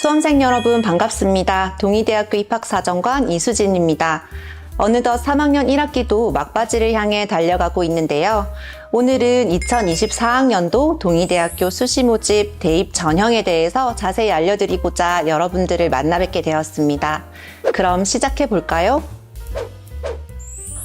수험생 여러분 반갑습니다. 동의대학교 입학사정관 이수진입니다. 어느덧 3학년 1학기도 막바지를 향해 달려가고 있는데요. 오늘은 2024학년도 동의대학교 수시모집 대입 전형에 대해서 자세히 알려드리고자 여러분들을 만나 뵙게 되었습니다. 그럼 시작해 볼까요?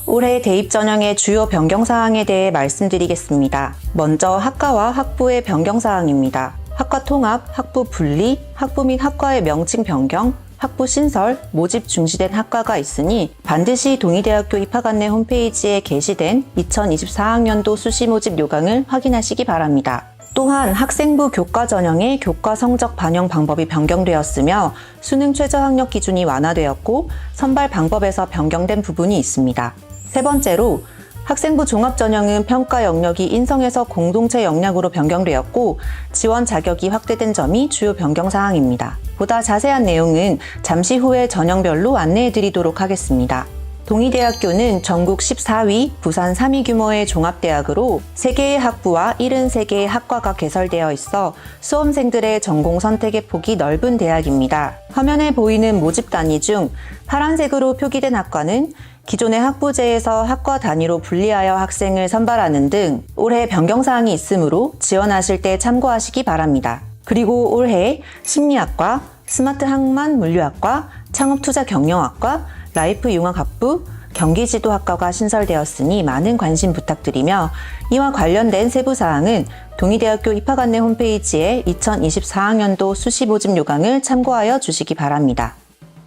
올해 대입 전형의 주요 변경사항에 대해 말씀드리겠습니다. 먼저 학과와 학부의 변경사항입니다. 학과 통합, 학부 분리, 학부 및 학과의 명칭 변경, 학부 신설, 모집 중지된 학과가 있으니 반드시 동의대학교 입학 안내 홈페이지에 게시된 2024학년도 수시 모집 요강을 확인하시기 바랍니다. 또한 학생부 교과 전형의 교과 성적 반영 방법이 변경되었으며 수능 최저 학력 기준이 완화되었고 선발 방법에서 변경된 부분이 있습니다. 세 번째로 학생부 종합 전형은 평가 영역이 인성에서 공동체 영역으로 변경되었고 지원 자격이 확대된 점이 주요 변경 사항입니다. 보다 자세한 내용은 잠시 후에 전형별로 안내해 드리도록 하겠습니다. 동의대학교는 전국 14위, 부산 3위 규모의 종합대학으로 3개의 학부와 73개의 학과가 개설되어 있어 수험생들의 전공 선택의 폭이 넓은 대학입니다. 화면에 보이는 모집 단위 중 파란색으로 표기된 학과는 기존의 학부제에서 학과 단위로 분리하여 학생을 선발하는 등 올해 변경사항이 있으므로 지원하실 때 참고하시기 바랍니다. 그리고 올해 심리학과, 스마트 항만 물류학과, 창업투자경영학과, 라이프융합학부, 경기지도학과가 신설되었으니 많은 관심 부탁드리며 이와 관련된 세부사항은 동의대학교 입학 안내 홈페이지에 2024학년도 수시 모집 요강을 참고하여 주시기 바랍니다.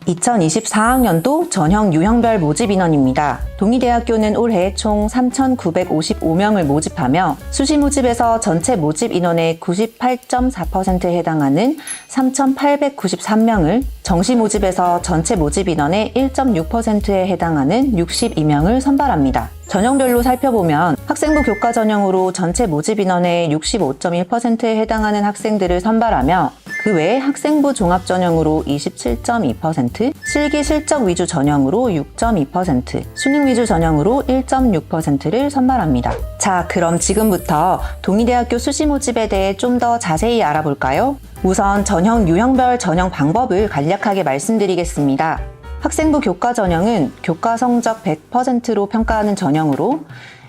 2024학년도 전형 유형별 모집 인원입니다. 동의대학교는 올해 총 3,955명을 모집하며 수시 모집에서 전체 모집 인원의 98.4%에 해당하는 3,893명을, 정시 모집에서 전체 모집 인원의 1.6%에 해당하는 62명을 선발합니다. 전형별로 살펴보면 학생부 교과 전형으로 전체 모집 인원의 65.1%에 해당하는 학생들을 선발하며 그 외에 학생부 종합 전형으로 27.2%, 실기 실적 위주 전형으로 6.2%, 수능 위주 전형으로 1.6%를 선발합니다. 자, 그럼 지금부터 동의대학교 수시 모집에 대해 좀 더 자세히 알아볼까요? 우선 전형 유형별 전형 방법을 간략하게 말씀드리겠습니다. 학생부 교과 전형은 교과 성적 100%로 평가하는 전형으로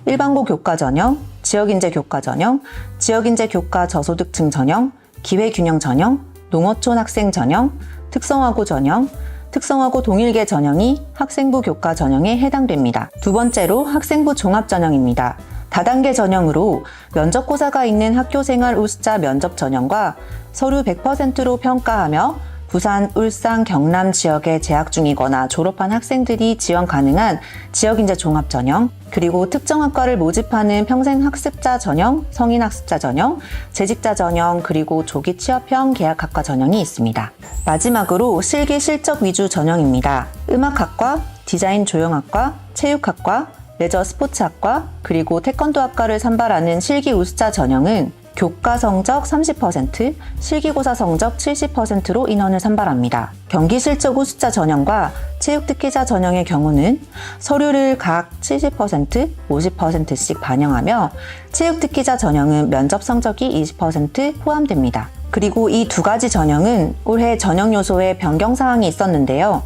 일반고 교과 전형, 지역인재 교과 전형, 지역인재 교과 저소득층 전형, 기회균형 전형, 농어촌 학생 전형, 특성화고 전형, 특성화고 동일계 전형이 학생부 교과 전형에 해당됩니다. 두 번째로 학생부 종합 전형입니다. 다단계 전형으로 면접고사가 있는 학교생활 우수자 면접 전형과 서류 100%로 평가하며 부산, 울산, 경남 지역에 재학 중이거나 졸업한 학생들이 지원 가능한 지역인재 종합 전형, 그리고 특정 학과를 모집하는 평생학습자 전형, 성인학습자 전형, 재직자 전형, 그리고 조기 취업형 계약학과 전형이 있습니다. 마지막으로 실기 실적 위주 전형입니다. 음악학과, 디자인 조형학과, 체육학과, 레저 스포츠학과, 그리고 태권도학과를 선발하는 실기 우수자 전형은 교과 성적 30%, 실기고사 성적 70%로 인원을 선발합니다. 경기 실적 우수자 전형과 체육특기자 전형의 경우는 서류를 각 70%, 50%씩 반영하며 체육특기자 전형은 면접 성적이 20% 포함됩니다. 그리고 이 두 가지 전형은 올해 전형 요소에 변경사항이 있었는데요.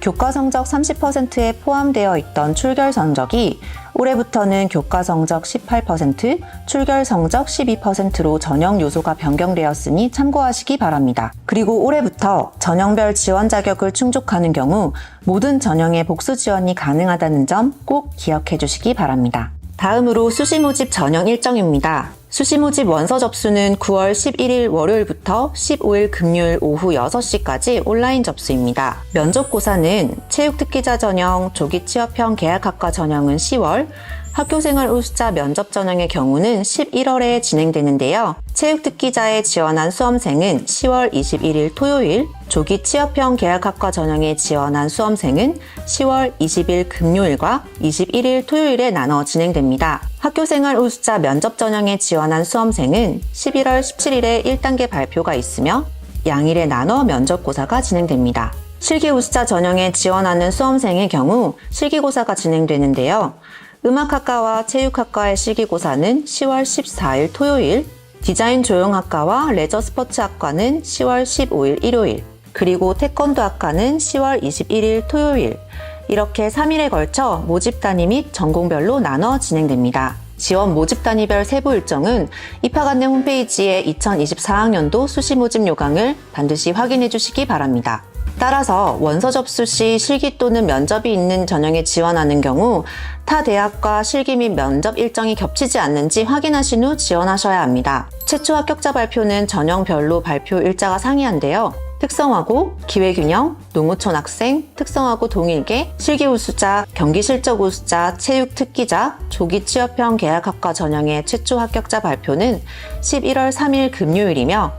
교과 성적 30%에 포함되어 있던 출결 성적이 올해부터는 교과 성적 18%, 출결 성적 12%로 전형 요소가 변경되었으니 참고하시기 바랍니다. 그리고 올해부터 전형별 지원 자격을 충족하는 경우 모든 전형의 복수 지원이 가능하다는 점 꼭 기억해 주시기 바랍니다. 다음으로 수시 모집 전형 일정입니다. 수시 모집 원서 접수는 9월 11일 월요일부터 15일 금요일 오후 6시까지 온라인 접수입니다. 면접고사는 체육특기자 전형, 조기 취업형 계약학과 전형은 10월, 학교생활 우수자 면접 전형의 경우는 11월에 진행되는데요. 체육특기자에 지원한 수험생은 10월 21일 토요일, 조기 취업형 계약학과 전형에 지원한 수험생은 10월 20일 금요일과 21일 토요일에 나눠 진행됩니다. 학교생활 우수자 면접 전형에 지원한 수험생은 11월 17일에 1단계 발표가 있으며 양일에 나눠 면접고사가 진행됩니다. 실기 우수자 전형에 지원하는 수험생의 경우 실기고사가 진행되는데요. 음악학과와 체육학과의 실기고사는 10월 14일 토요일, 디자인 조형학과와 레저 스포츠학과는 10월 15일 일요일, 그리고 태권도 학과는 10월 21일 토요일, 이렇게 3일에 걸쳐 모집 단위 및 전공별로 나눠 진행됩니다. 지원 모집 단위별 세부 일정은 입학 안내 홈페이지에 2024학년도 수시 모집 요강을 반드시 확인해 주시기 바랍니다. 따라서 원서 접수 시 실기 또는 면접이 있는 전형에 지원하는 경우 타 대학과 실기 및 면접 일정이 겹치지 않는지 확인하신 후 지원하셔야 합니다. 최초 합격자 발표는 전형별로 발표 일자가 상이한데요. 특성화고, 기회균형, 농어촌 학생, 특성화고 동일계, 실기 우수자, 경기 실적 우수자, 체육 특기자, 조기 취업형 계약학과 전형의 최초 합격자 발표는 11월 3일 금요일이며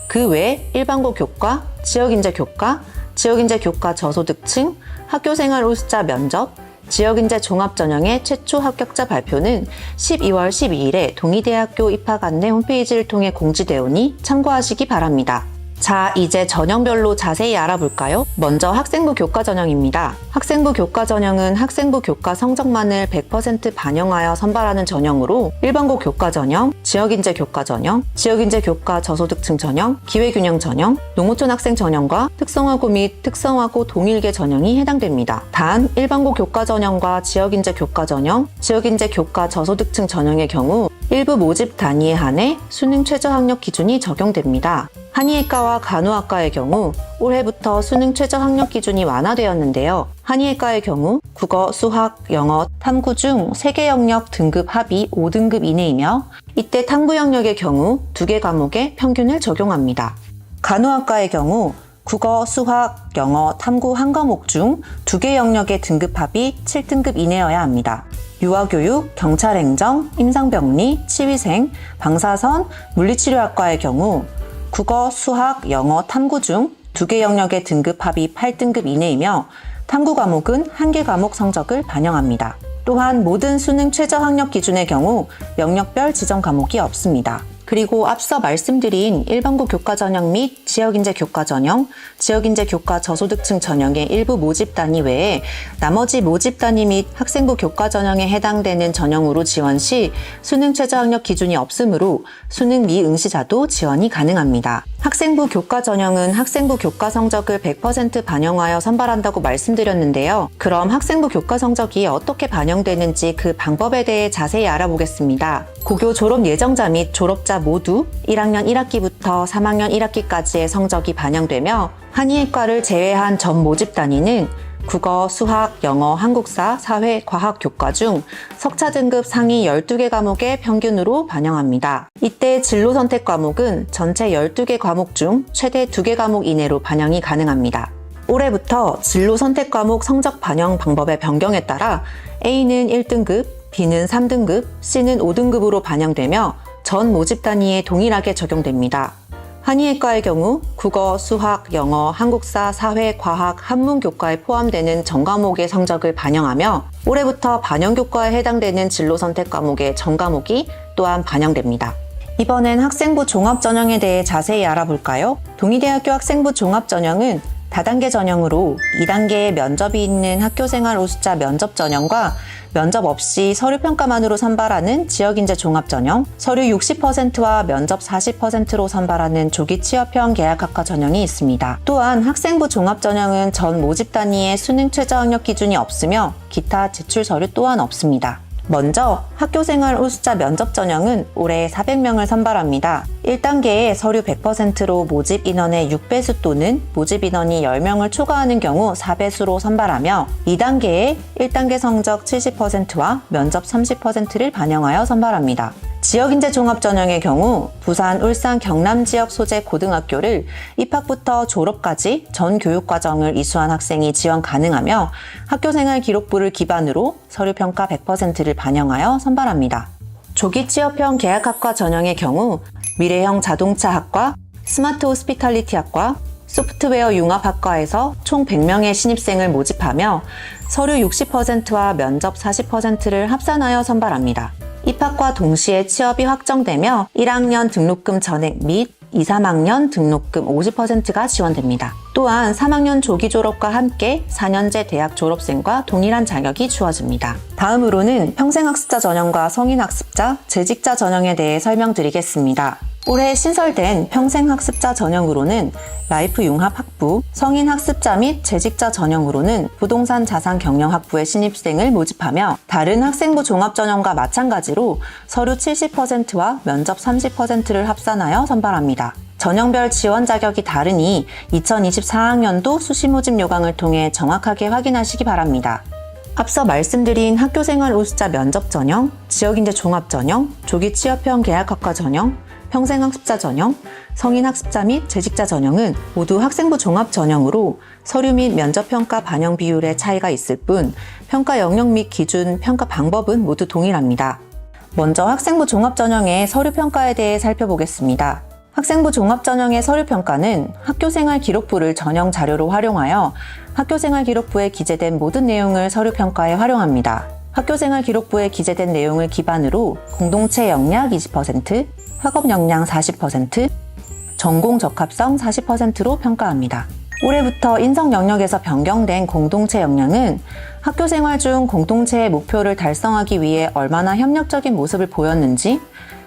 그 외 일반고 교과, 지역인재 교과, 지역인재 교과 저소득층, 학교생활 우수자 면접, 지역인재 종합전형의 최초 합격자 발표는 12월 12일에 동의대학교 입학 안내 홈페이지를 통해 공지되오니 참고하시기 바랍니다. 자, 이제 전형별로 자세히 알아볼까요? 먼저 학생부 교과 전형입니다. 학생부 교과 전형은 학생부 교과 성적만을 100% 반영하여 선발하는 전형으로 일반고 교과 전형, 지역인재 교과 전형, 지역인재 교과 저소득층 전형, 기회균형 전형, 농어촌 학생 전형과 특성화고 및 특성화고 동일계 전형이 해당됩니다. 단, 일반고 교과 전형과 지역인재 교과 전형, 지역인재 교과 저소득층 전형의 경우 일부 모집 단위에 한해 수능 최저 학력 기준이 적용됩니다. 한의학과와 간호학과의 경우 올해부터 수능 최저 학력 기준이 완화되었는데요. 한의학과의 경우 국어, 수학, 영어, 탐구 중 3개 영역 등급 합이 5등급 이내이며 이때 탐구 영역의 경우 2개 과목에 평균을 적용합니다. 간호학과의 경우 국어, 수학, 영어, 탐구 한 과목 중 2개 영역의 등급 합이 7등급 이내여야 합니다. 유아교육, 경찰행정, 임상병리, 치위생, 방사선, 물리치료학과의 경우 국어, 수학, 영어, 탐구 중 2개 영역의 등급 합이 8등급 이내이며 탐구 과목은 1개 과목 성적을 반영합니다. 또한 모든 수능 최저 학력 기준의 경우 영역별 지정 과목이 없습니다. 그리고 앞서 말씀드린 일반고 교과 전형 및 지역인재 교과 전형, 지역인재 교과 저소득층 전형의 일부 모집 단위 외에 나머지 모집 단위 및 학생부 교과 전형에 해당되는 전형으로 지원 시 수능 최저 학력 기준이 없으므로 수능 미응시자도 지원이 가능합니다. 학생부 교과 전형은 학생부 교과 성적을 100% 반영하여 선발한다고 말씀드렸는데요. 그럼 학생부 교과 성적이 어떻게 반영되는지 그 방법에 대해 자세히 알아보겠습니다. 고교 졸업 예정자 및 졸업자 모두 1학년 1학기부터 3학년 1학기까지의 성적이 반영되며 한의학과를 제외한 전 모집 단위는 국어, 수학, 영어, 한국사, 사회, 과학 교과 중 석차 등급 상위 12개 과목의 평균으로 반영합니다. 이때 진로 선택 과목은 전체 12개 과목 중 최대 2개 과목 이내로 반영이 가능합니다. 올해부터 진로 선택 과목 성적 반영 방법의 변경에 따라 A는 1등급, B는 3등급, C는 5등급으로 반영되며 전 모집 단위에 동일하게 적용됩니다. 한의학과의 경우 국어, 수학, 영어, 한국사, 사회, 과학, 한문 교과에 포함되는 전 과목의 성적을 반영하며 올해부터 반영 교과에 해당되는 진로 선택 과목의 전 과목이 또한 반영됩니다. 이번엔 학생부 종합 전형에 대해 자세히 알아볼까요? 동의대학교 학생부 종합 전형은 다단계 전형으로 2단계의 면접이 있는 학교생활 우수자 면접 전형과 면접 없이 서류 평가만으로 선발하는 지역인재 종합 전형, 서류 60%와 면접 40%로 선발하는 조기 취업형 계약학과 전형이 있습니다. 또한 학생부 종합 전형은 전 모집 단위의 수능 최저 학력 기준이 없으며 기타 제출 서류 또한 없습니다. 먼저 학교생활 우수자 면접 전형은 올해 400명을 선발합니다. 1단계에 서류 100%로 모집 인원의 6배수 또는 모집 인원이 10명을 초과하는 경우 4배수로 선발하며 2단계에 1단계 성적 70%와 면접 30%를 반영하여 선발합니다. 지역인재 종합 전형의 경우 부산, 울산, 경남 지역 소재 고등학교를 입학부터 졸업까지 전 교육과정을 이수한 학생이 지원 가능하며 학교생활 기록부를 기반으로 서류평가 100%를 반영하여 선발합니다. 조기 취업형 계약학과 전형의 경우 미래형 자동차학과, 스마트 호스피탈리티학과, 소프트웨어 융합학과에서 총 100명의 신입생을 모집하며 서류 60%와 면접 40%를 합산하여 선발합니다. 입학과 동시에 취업이 확정되며 1학년 등록금 전액 및 2, 3학년 등록금 50%가 지원됩니다. 또한 3학년 조기 졸업과 함께 4년제 대학 졸업생과 동일한 자격이 주어집니다. 다음으로는 평생학습자 전형과 성인학습자, 재직자 전형에 대해 설명드리겠습니다. 올해 신설된 평생학습자 전형으로는 라이프 융합학부, 성인학습자 및 재직자 전형으로는 부동산 자산 경영학부의 신입생을 모집하며 다른 학생부 종합전형과 마찬가지로 서류 70%와 면접 30%를 합산하여 선발합니다. 전형별 지원 자격이 다르니 2024학년도 수시 모집 요강을 통해 정확하게 확인하시기 바랍니다. 앞서 말씀드린 학교생활 우수자 면접 전형, 지역인재 종합 전형, 조기 취업형 계약학과 전형, 평생학습자 전형, 성인학습자 및 재직자 전형은 모두 학생부 종합 전형으로 서류 및 면접평가 반영 비율의 차이가 있을 뿐 평가 영역 및 기준, 평가 방법은 모두 동일합니다. 먼저 학생부 종합 전형의 서류 평가에 대해 살펴보겠습니다. 학생부 종합 전형의 서류 평가는 학교생활 기록부를 전형 자료로 활용하여 학교생활 기록부에 기재된 모든 내용을 서류 평가에 활용합니다. 학교생활 기록부에 기재된 내용을 기반으로 공동체 역량 20%, 학업 역량 40%, 전공 적합성 40%로 평가합니다. 올해부터 인성 영역에서 변경된 공동체 역량은 학교생활 중 공동체의 목표를 달성하기 위해 얼마나 협력적인 모습을 보였는지,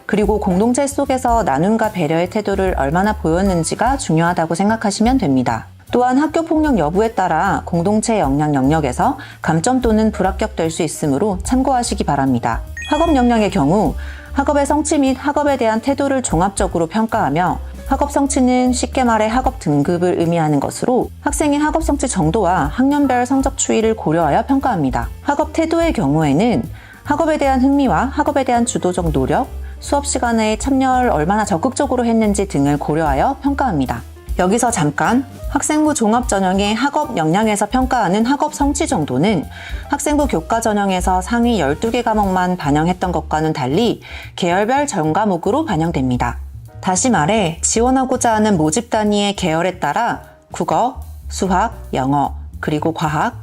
그리고 공동체 속에서 나눔과 배려의 태도를 얼마나 보였는지가 중요하다고 생각하시면 됩니다. 또한 학교폭력 여부에 따라 공동체 역량 영역에서 감점 또는 불합격될 수 있으므로 참고하시기 바랍니다. 학업 역량의 경우 학업의 성취 및 학업에 대한 태도를 종합적으로 평가하며 학업 성취는 쉽게 말해 학업 등급을 의미하는 것으로 학생의 학업 성취 정도와 학년별 성적 추이를 고려하여 평가합니다. 학업 태도의 경우에는 학업에 대한 흥미와 학업에 대한 주도적 노력, 수업 시간에 참여를 얼마나 적극적으로 했는지 등을 고려하여 평가합니다. 여기서 잠깐 학생부 종합 전형의 학업 역량에서 평가하는 학업 성취 정도는 학생부 교과 전형에서 상위 12개 과목만 반영했던 것과는 달리 계열별 전 과목으로 반영됩니다. 다시 말해 지원하고자 하는 모집 단위의 계열에 따라 국어, 수학, 영어, 그리고 과학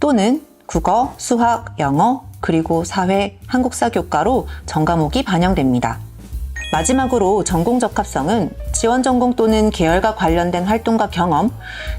또는 국어, 수학, 영어, 그리고 사회, 한국사 교과로 전 과목이 반영됩니다. 마지막으로 전공 적합성은 지원 전공 또는 계열과 관련된 활동과 경험,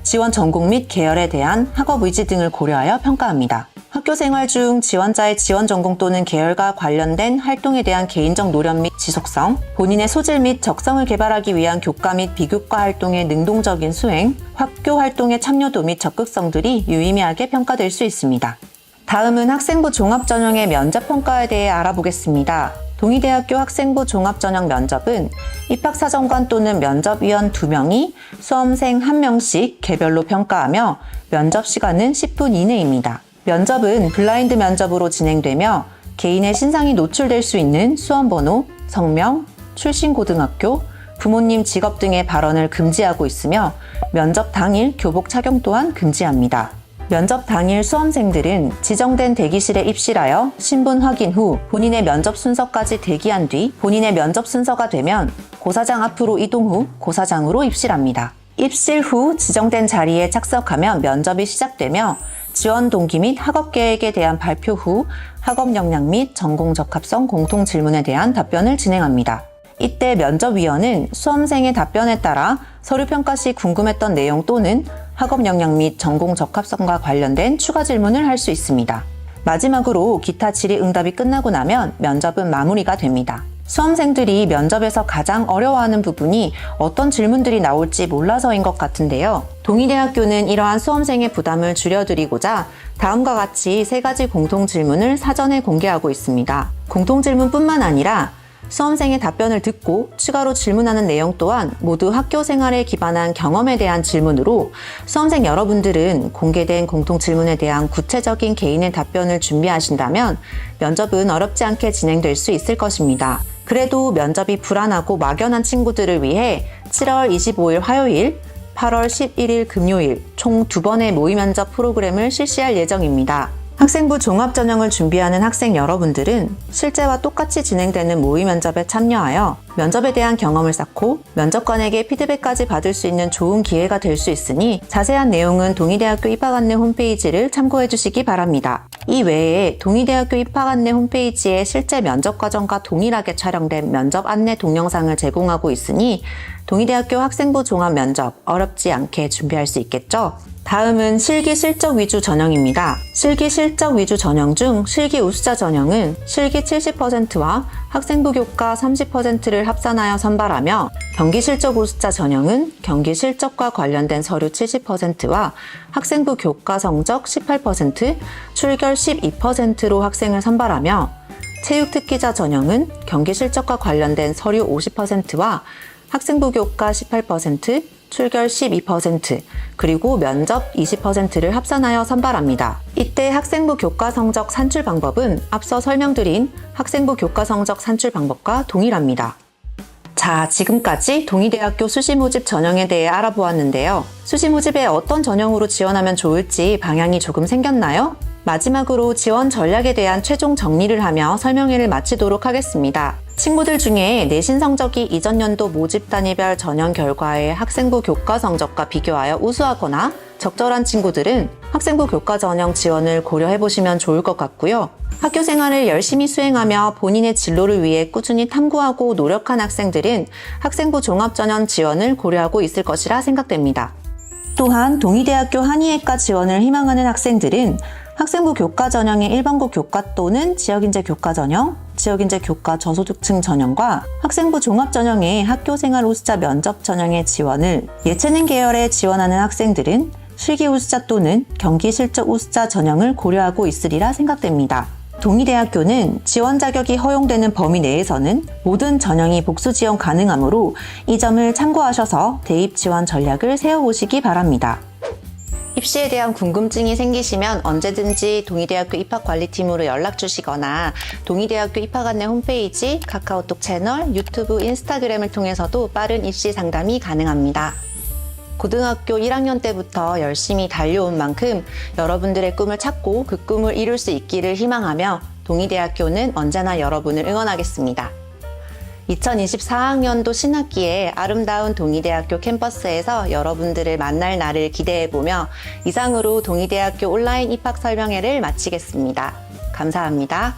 지원 전공 및 계열에 대한 학업 의지 등을 고려하여 평가합니다. 학교생활 중 지원자의 지원 전공 또는 계열과 관련된 활동에 대한 개인적 노력 및 지속성, 본인의 소질 및 적성을 개발하기 위한 교과 및 비교과 활동의 능동적인 수행, 학교 활동의 참여도 및 적극성들이 유의미하게 평가될 수 있습니다. 다음은 학생부 종합전형의 면접평가에 대해 알아보겠습니다. 동의대학교 학생부 종합전형 면접은 입학사정관 또는 면접위원 2명이 수험생 1명씩 개별로 평가하며 면접 시간은 10분 이내입니다. 면접은 블라인드 면접으로 진행되며 개인의 신상이 노출될 수 있는 수험번호, 성명, 출신 고등학교, 부모님 직업 등의 발언을 금지하고 있으며 면접 당일 교복 착용 또한 금지합니다. 면접 당일 수험생들은 지정된 대기실에 입실하여 신분 확인 후 본인의 면접 순서까지 대기한 뒤 본인의 면접 순서가 되면 고사장 앞으로 이동 후 고사장으로 입실합니다. 입실 후 지정된 자리에 착석하면 면접이 시작되며 지원 동기 및 학업 계획에 대한 발표 후 학업 역량 및 전공 적합성 공통 질문에 대한 답변을 진행합니다. 이때 면접위원은 수험생의 답변에 따라 서류평가 시 궁금했던 내용 또는 학업 역량 및 전공 적합성과 관련된 추가 질문을 할 수 있습니다. 마지막으로 기타 질의응답이 끝나고 나면 면접은 마무리가 됩니다. 수험생들이 면접에서 가장 어려워하는 부분이 어떤 질문들이 나올지 몰라서인 것 같은데요. 동의대학교는 이러한 수험생의 부담을 줄여드리고자 다음과 같이 3가지 공통질문을 사전에 공개하고 있습니다. 공통질문뿐만 아니라 수험생의 답변을 듣고 추가로 질문하는 내용 또한 모두 학교 생활에 기반한 경험에 대한 질문으로 수험생 여러분들은 공개된 공통질문에 대한 구체적인 개인의 답변을 준비하신다면 면접은 어렵지 않게 진행될 수 있을 것입니다. 그래도 면접이 불안하고 막연한 친구들을 위해 7월 25일 화요일, 8월 11일 금요일 총 2번의 모의 면접 프로그램을 실시할 예정입니다. 학생부 종합전형을 준비하는 학생 여러분들은 실제와 똑같이 진행되는 모의 면접에 참여하여 면접에 대한 경험을 쌓고 면접관에게 피드백까지 받을 수 있는 좋은 기회가 될 수 있으니 자세한 내용은 동의대학교 입학안내 홈페이지를 참고해 주시기 바랍니다. 이 외에 동의대학교 입학안내 홈페이지에 실제 면접 과정과 동일하게 촬영된 면접 안내 동영상을 제공하고 있으니 동의대학교 학생부 종합면접 어렵지 않게 준비할 수 있겠죠? 다음은 실기 실적 위주 전형입니다. 실기 실적 위주 전형 중 실기 우수자 전형은 실기 70%와 학생부 교과 30%를 합산하여 선발하며, 경기 실적 우수자 전형은 경기 실적과 관련된 서류 70%와 학생부 교과 성적 18%, 출결 12%로 학생을 선발하며, 체육 특기자 전형은 경기 실적과 관련된 서류 50%와 학생부 교과 18%, 출결 12%, 그리고 면접 20%를 합산하여 선발합니다. 이때 학생부 교과 성적 산출 방법은 앞서 설명드린 학생부 교과 성적 산출 방법과 동일합니다. 자, 지금까지 동의대학교 수시모집 전형에 대해 알아보았는데요. 수시모집에 어떤 전형으로 지원하면 좋을지 방향이 조금 생겼나요? 마지막으로 지원 전략에 대한 최종 정리를 하며 설명회를 마치도록 하겠습니다. 친구들 중에 내신 성적이 이전 연도 모집 단위별 전형 결과의 학생부 교과 성적과 비교하여 우수하거나 적절한 친구들은 학생부 교과 전형 지원을 고려해보시면 좋을 것 같고요. 학교 생활을 열심히 수행하며 본인의 진로를 위해 꾸준히 탐구하고 노력한 학생들은 학생부 종합전형 지원을 고려하고 있을 것이라 생각됩니다. 또한 동의대학교 한의예과 지원을 희망하는 학생들은 학생부 교과 전형의 일반고 교과 또는 지역인재 교과 전형, 지역인재 교과 저소득층 전형과 학생부 종합 전형의 학교생활 우수자 면접 전형의 지원을, 예체능 계열에 지원하는 학생들은 실기 우수자 또는 경기 실적 우수자 전형을 고려하고 있으리라 생각됩니다. 동의대학교는 지원 자격이 허용되는 범위 내에서는 모든 전형이 복수 지원 가능하므로 이 점을 참고하셔서 대입 지원 전략을 세워보시기 바랍니다. 입시에 대한 궁금증이 생기시면 언제든지 동의대학교 입학관리팀으로 연락주시거나 동의대학교 입학 안내 홈페이지, 카카오톡 채널, 유튜브, 인스타그램을 통해서도 빠른 입시 상담이 가능합니다. 고등학교 1학년 때부터 열심히 달려온 만큼 여러분들의 꿈을 찾고 그 꿈을 이룰 수 있기를 희망하며 동의대학교는 언제나 여러분을 응원하겠습니다. 2024학년도 신학기에 아름다운 동의대학교 캠퍼스에서 여러분들을 만날 날을 기대해보며 이상으로 동의대학교 온라인 입학 설명회를 마치겠습니다. 감사합니다.